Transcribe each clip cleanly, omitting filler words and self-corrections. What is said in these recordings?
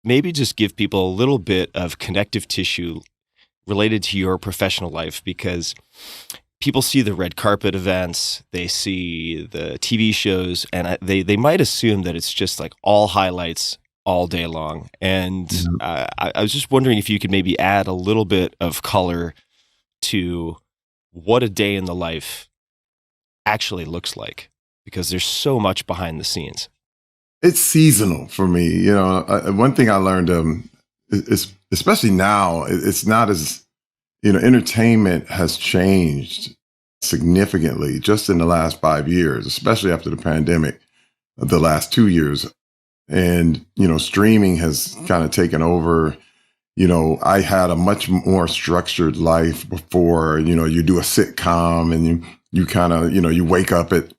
maybe just give people a little bit of connective tissue related to your professional life, because people see the red carpet events, they see the TV shows, and they might assume that it's just like all highlights all day long. And Yeah. I was just wondering if you could maybe add a little bit of color to what a day in the life actually looks like, because there's so much behind the scenes. It's seasonal for me. One thing I learned, is especially now, it's not as, entertainment has changed significantly just in the last 5 years, especially after the pandemic, the last 2 years. And, streaming has kind of taken over. I had a much more structured life before. You do a sitcom and you kind of, you wake up at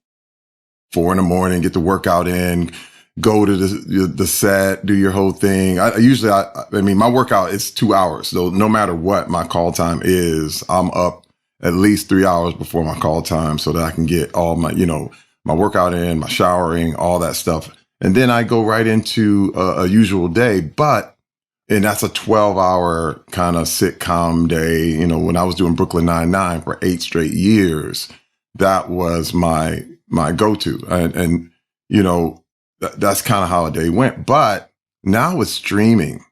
4 a.m, get the workout in, go to the set, do your whole thing. I usually, my workout is 2 hours. So no matter what my call time is, I'm up at least 3 hours before my call time so that I can get all my, my workout in, my showering, all that stuff. And then I go right into a usual day, and that's a 12-hour kind of sitcom day. When I was doing Brooklyn Nine-Nine for 8 straight years, that was my go-to. And that's kind of how a day went. But now with streaming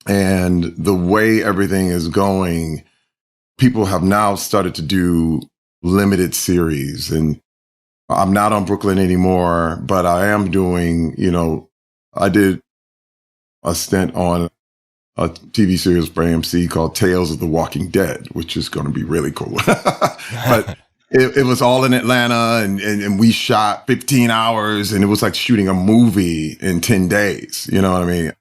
and the way everything is going, people have now started to do limited series. And I'm not on Brooklyn anymore, but I am doing, I did a stint on a TV series for AMC called Tales of the Walking Dead, which is going to be really cool. But it was all in Atlanta, and we shot 15 hours, and it was like shooting a movie in 10 days. You know what I mean?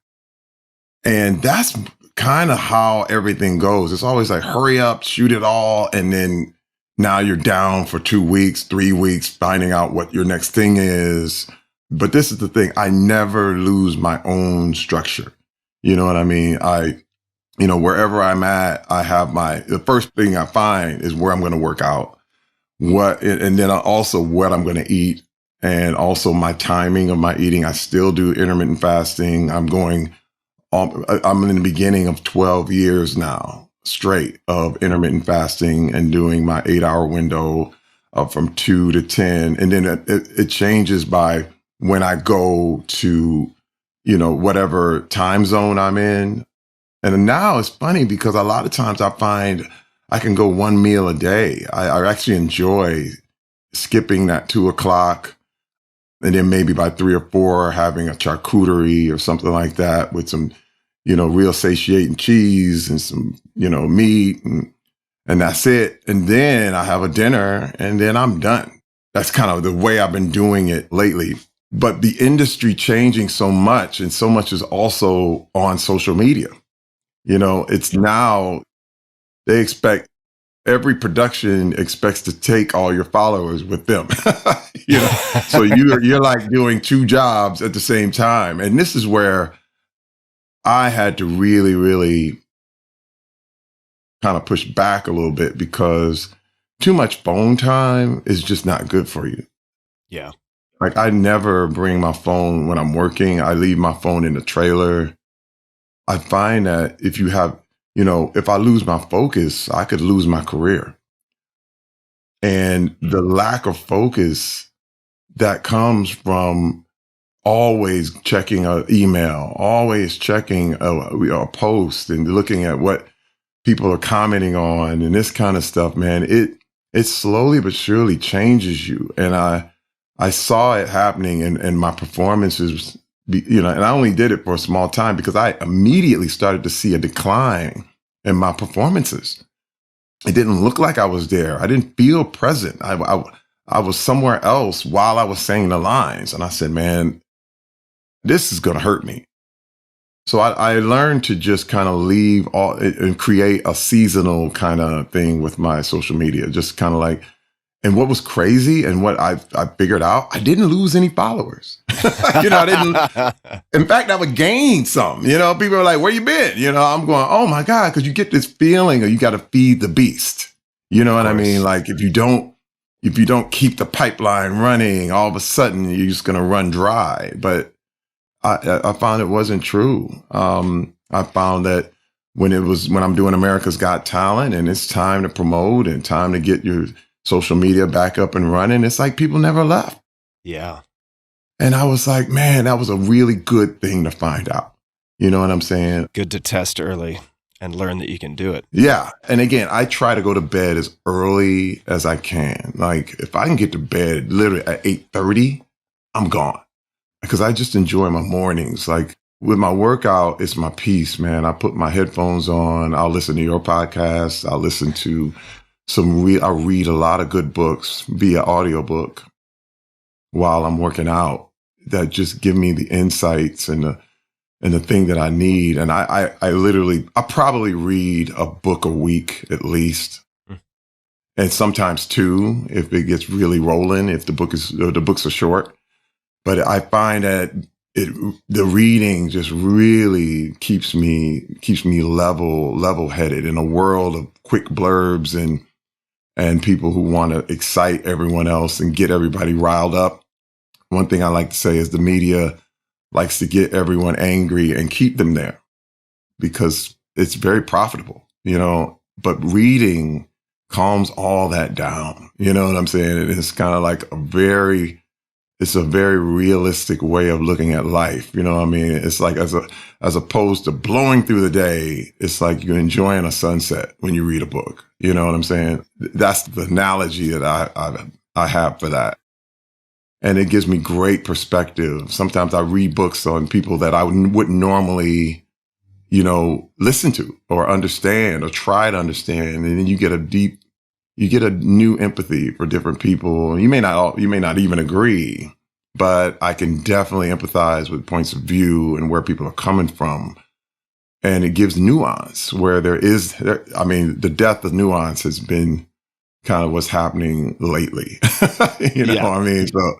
And that's kind of how everything goes. It's always like, hurry up, shoot it all. And then now you're down for 2 weeks, 3 weeks, finding out what your next thing is. But this is the thing. I never lose my own structure. You know what I mean? Wherever I'm at, I have the first thing I find is where I'm going to work out, and then also what I'm going to eat, and also my timing of my eating. I still do intermittent fasting. I'm in the beginning of 12 years now straight of intermittent fasting and doing my 8-hour window from 2 to 10. And then it changes by when I go to, whatever time zone I'm in. And now it's funny because a lot of times I find I can go one meal a day. I actually enjoy skipping that 2 o'clock. And then maybe by 3 or 4, having a charcuterie or something like that with some, real satiating cheese and some, meat, and that's it. And then I have a dinner, and then I'm done. That's kind of the way I've been doing it lately. But the industry changing so much, and so much is also on social media. It's now they expect every production expects to take all your followers with them. So you're like doing 2 jobs at the same time. And this is where I had to really, really kind of push back a little bit, because too much phone time is just not good for you. Yeah. Like, I never bring my phone when I'm working. I leave my phone in the trailer. I find that if you have, if I lose my focus, I could lose my career. And the lack of focus that comes from always checking an email, always checking a post and looking at what people are commenting on and this kind of stuff, man, it slowly but surely changes you. And I saw it happening in my performances, and I only did it for a small time because I immediately started to see a decline in my performances. It didn't look like I was there. I didn't feel present. I was somewhere else while I was saying the lines. And I said, man, this is going to hurt me. So I learned to just kind of leave all and create a seasonal kind of thing with my social media. Just kind of like, and what was crazy and what I figured out, I didn't lose any followers. I didn't. In fact, I would gain some. People are like, where you been? I'm going, oh my God, because you get this feeling of you got to feed the beast. You know what I mean? Like, if you don't keep the pipeline running, all of a sudden you're just going to run dry. But I found it wasn't true. I found that when I'm doing America's Got Talent and it's time to promote and time to get your social media back up and running, it's like people never left. Yeah. And I was like, man, that was a really good thing to find out. You know what I'm saying? Good to test early and learn that you can do it. Yeah. And again, I try to go to bed as early as I can. Like if I can get to bed literally at 8:30, I'm gone. Because I just enjoy my mornings. Like with my workout, it's my peace, man. I put my headphones on. I'll listen to your podcast. I'll listen to I read a lot of good books via audiobook while I'm working out that just give me the insights and the thing that I need. And I probably read a book a week at least. And sometimes two, if it gets really rolling, if the books are short. But I find that the reading just really keeps me level headed in a world of quick blurbs and people who want to excite everyone else and get everybody riled up. One thing I like to say is the media likes to get everyone angry and keep them there because it's very profitable, you know, but reading calms all that down. You know what I'm saying? It's kind of like it's a very realistic way of looking at life. You know what I mean? It's like as opposed to blowing through the day, it's like you're enjoying a sunset when you read a book. You know what I'm saying? That's the analogy that I have for that. And it gives me great perspective. Sometimes I read books on people that I wouldn't normally, you know, listen to or understand or try to understand. And then you get a new empathy for different people. You may not even agree, but I can definitely empathize with points of view and where people are coming from. And it gives nuance where the death of nuance has been kind of what's happening lately. You know what I mean? So